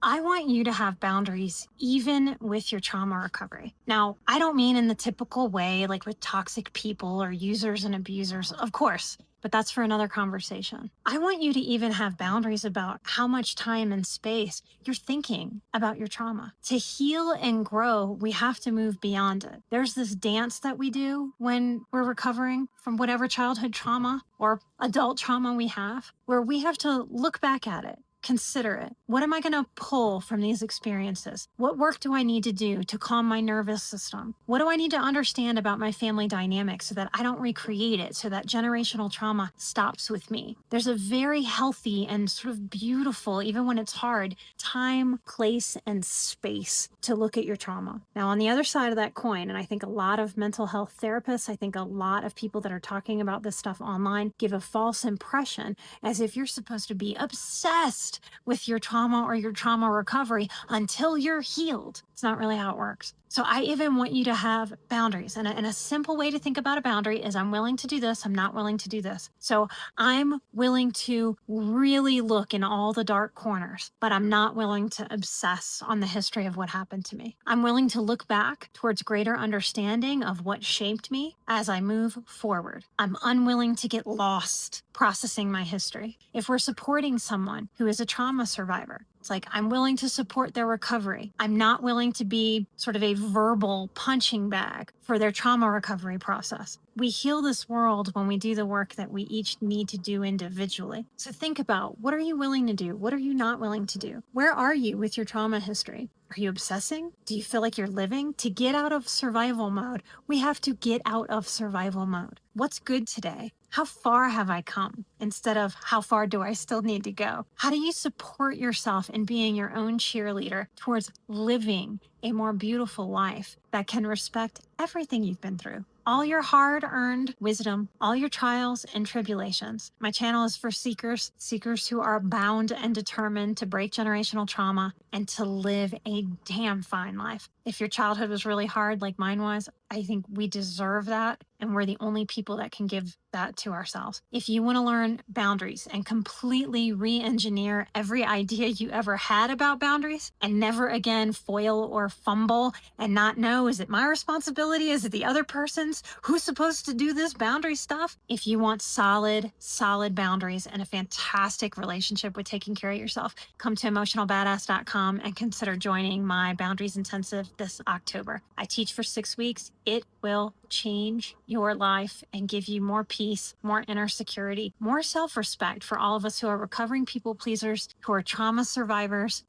I want you to have boundaries even with your trauma recovery. Now, I don't mean in the typical way, like with toxic people or users and abusers, of course, but that's for another conversation. I want you to even have boundaries about how much time and space you're thinking about your trauma. To heal and grow, we have to move beyond it. There's this dance that we do when we're recovering from whatever childhood trauma or adult trauma we have, where we have to look back at it. Consider it. What am I going to pull from these experiences? What work do I need to do to calm my nervous system? What do I need to understand about my family dynamics so that I don't recreate it, so that generational trauma stops with me? There's a very healthy and sort of beautiful, even when it's hard, time, place, and space to look at your trauma. Now, on the other side of that coin, and I think a lot of mental health therapists, I think a lot of people that are talking about this stuff online give a false impression as if you're supposed to be obsessed with your trauma or your trauma recovery until you're healed. It's not really how it works. So I even want you to have boundaries. And a simple way to think about a boundary is I'm willing to do this. I'm not willing to do this. So I'm willing to really look in all the dark corners, but I'm not willing to obsess on the history of what happened to me. I'm willing to look back towards greater understanding of what shaped me as I move forward. I'm unwilling to get lost processing my history. If we're supporting someone who is a trauma survivor, it's like, I'm willing to support their recovery. I'm not willing to be sort of a verbal punching bag for their trauma recovery process. We heal this world when we do the work that we each need to do individually. So think about, what are you willing to do? What are you not willing to do? Where are you with your trauma history? Are you obsessing? Do you feel like you're living? To get out of survival mode, we have to get out of survival mode. What's good today? How far have I come? Instead of how far do I still need to go? How do you support yourself in being your own cheerleader towards living a more beautiful life that can respect everything you've been through? All your hard-earned wisdom, all your trials and tribulations. My channel is for seekers who are bound and determined to break generational trauma and to live a damn fine life. If your childhood was really hard like mine was, I think we deserve that, and we're the only people that can give that to ourselves. If you want to learn boundaries and completely re-engineer every idea you ever had about boundaries and never again foil or fumble and not know, is it my responsibility? Is it the other person's? Who's supposed to do this boundary stuff? If you want solid boundaries and a fantastic relationship with taking care of yourself, come to emotionalbadass.com and consider joining my Boundaries Intensive this October. I teach for 6 weeks. It will change your life and give you more peace, more inner security, more self-respect for all of us who are recovering people pleasers, who are trauma survivors,